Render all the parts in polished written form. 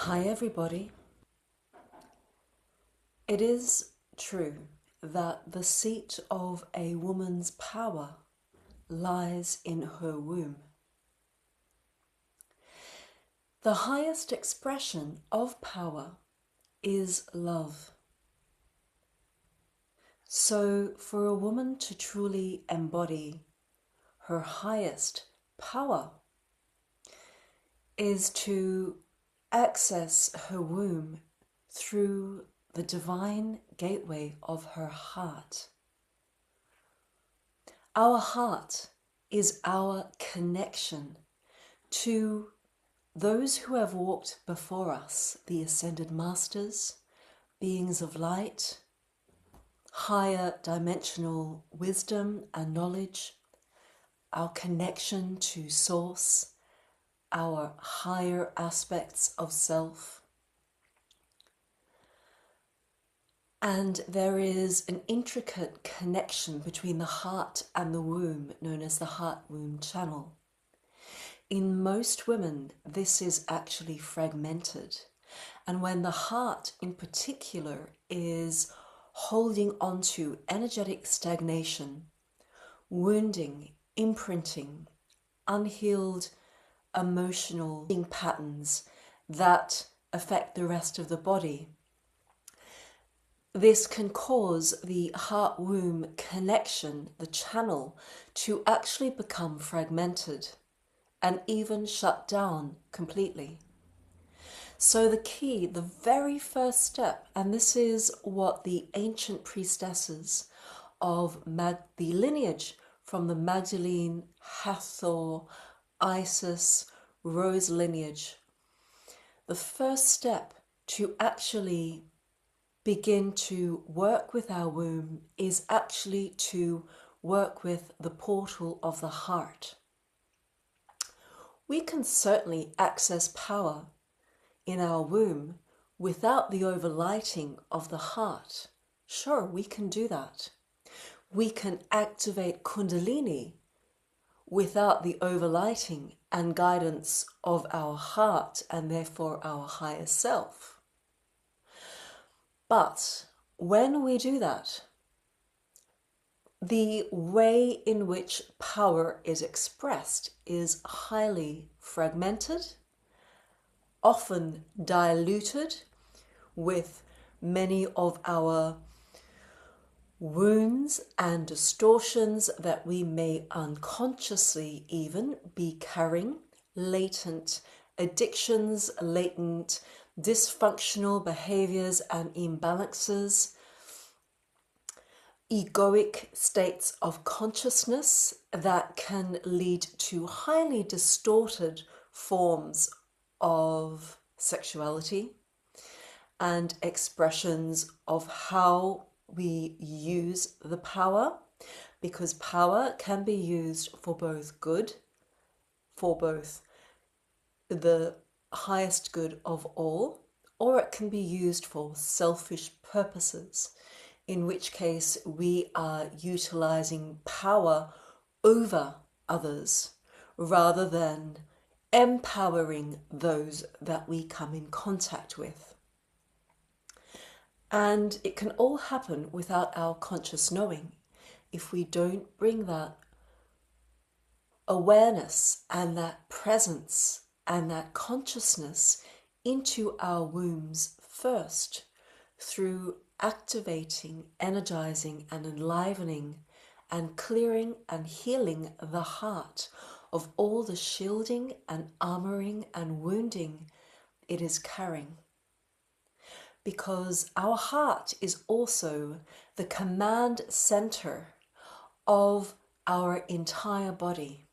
Hi everybody. It is true that the seat of a woman's power lies in her womb. The highest expression of power is love. So for a woman to truly embody her highest power is to access her womb through the divine gateway of her heart. Our heart is our connection to those who have walked before us, the ascended masters, beings of light, higher dimensional wisdom and knowledge, our connection to source, our higher aspects of self. And there is an intricate connection between the heart and the womb, known as the heart-womb channel. In most women, this is actually fragmented. And when the heart in particular is holding on to energetic stagnation, wounding, imprinting, unhealed emotional patterns that affect the rest of the body, this can cause the heart-womb connection, the channel, to actually become fragmented and even shut down completely. So the key, the very first step, and this is what the ancient priestesses of the lineage from the Magdalene, Hathor, Isis, Rose lineage, the first step to actually begin to work with our womb is actually to work with the portal of the heart. We can certainly access power in our womb without the overlighting of the heart. Sure, we can do that. We can activate Kundalini without the overlighting and guidance of our heart and therefore our higher self. But when we do that, the way in which power is expressed is highly fragmented, often diluted with many of our wounds and distortions that we may unconsciously even be carrying, latent addictions, latent dysfunctional behaviors and imbalances, egoic states of consciousness that can lead to highly distorted forms of sexuality and expressions of how we use the power, because power can be used for both good, for both the highest good of all, or it can be used for selfish purposes, in which case we are utilizing power over others rather than empowering those that we come in contact with. And it can all happen without our conscious knowing if we don't bring that awareness and that presence and that consciousness into our wombs first, through activating, energizing and enlivening and clearing and healing the heart of all the shielding and armoring and wounding it is carrying. Because our heart is also the command center of our entire body.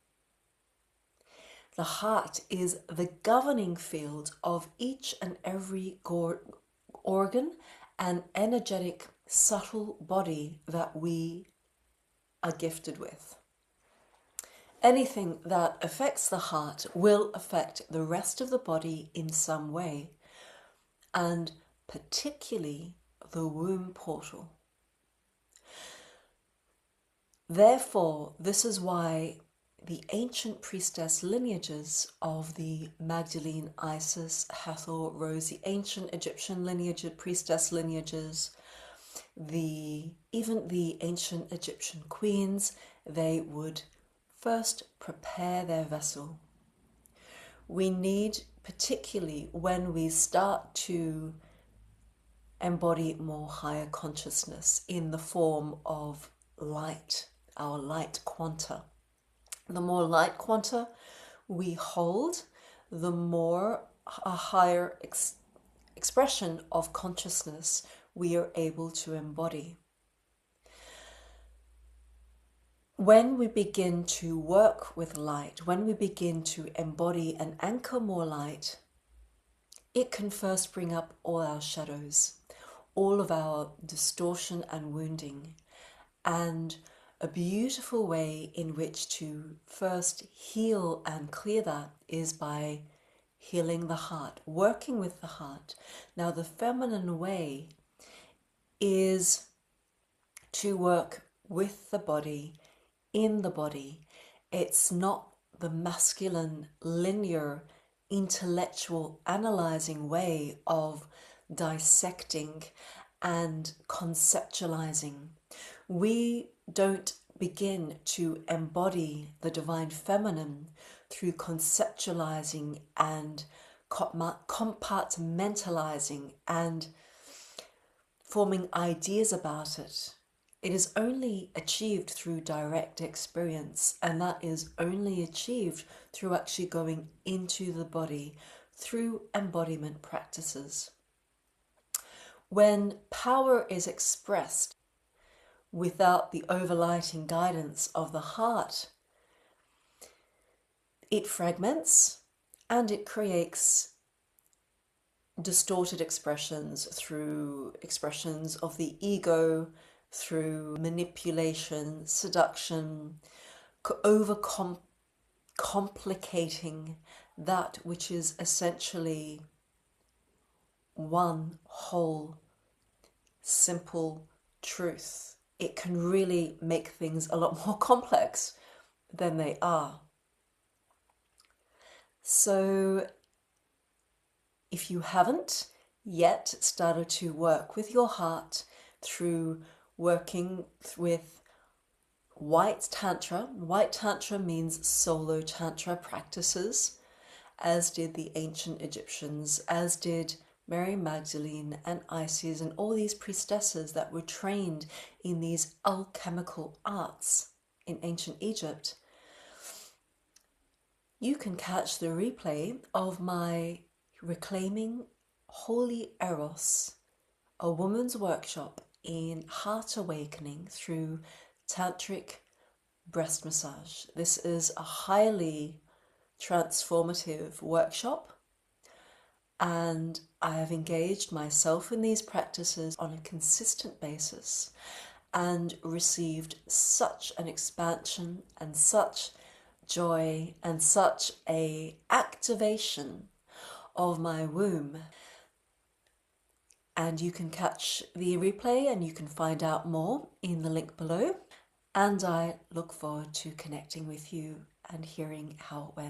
The heart is the governing field of each and every organ and energetic subtle body that we are gifted with. Anything that affects the heart will affect the rest of the body in some way, and particularly the womb portal. Therefore, this is why the ancient priestess lineages of the Magdalene, Isis, Hathor, Rose, the ancient Egyptian lineage, priestess lineages, even the ancient Egyptian queens, they would first prepare their vessel. We need, particularly when we start to embody more higher consciousness in the form of light, our light quanta. The more light quanta we hold, the more a higher expression of consciousness we are able to embody. When we begin to work with light, when we begin to embody and anchor more light, it can first bring up all our shadows, all of our distortion and wounding, and a beautiful way in which to first heal and clear that is by healing the heart, working with the heart. Now, the feminine way is to work with the body, in the body. It's not the masculine, linear, intellectual, analyzing way of dissecting and conceptualizing. We don't begin to embody the divine feminine through conceptualizing and compartmentalizing and forming ideas about it. It is only achieved through direct experience, and that is only achieved through actually going into the body through embodiment practices. When power is expressed without the overlighting guidance of the heart, it fragments and it creates distorted expressions through expressions of the ego, through manipulation, seduction, complicating that which is essentially one whole, simple truth. It can really make things a lot more complex than they are. So if you haven't yet started to work with your heart through working with White Tantra means solo Tantra practices, as did the ancient Egyptians, as did Mary Magdalene and Isis and all these priestesses that were trained in these alchemical arts in ancient Egypt. You can catch the replay of my Reclaiming Holy Eros, a woman's workshop in heart awakening through tantric breast massage. This is a highly transformative workshop, and I have engaged myself in these practices on a consistent basis and received such an expansion and such joy and such a activation of my womb. And you can catch the replay and you can find out more in the link below. And I look forward to connecting with you and hearing how it went.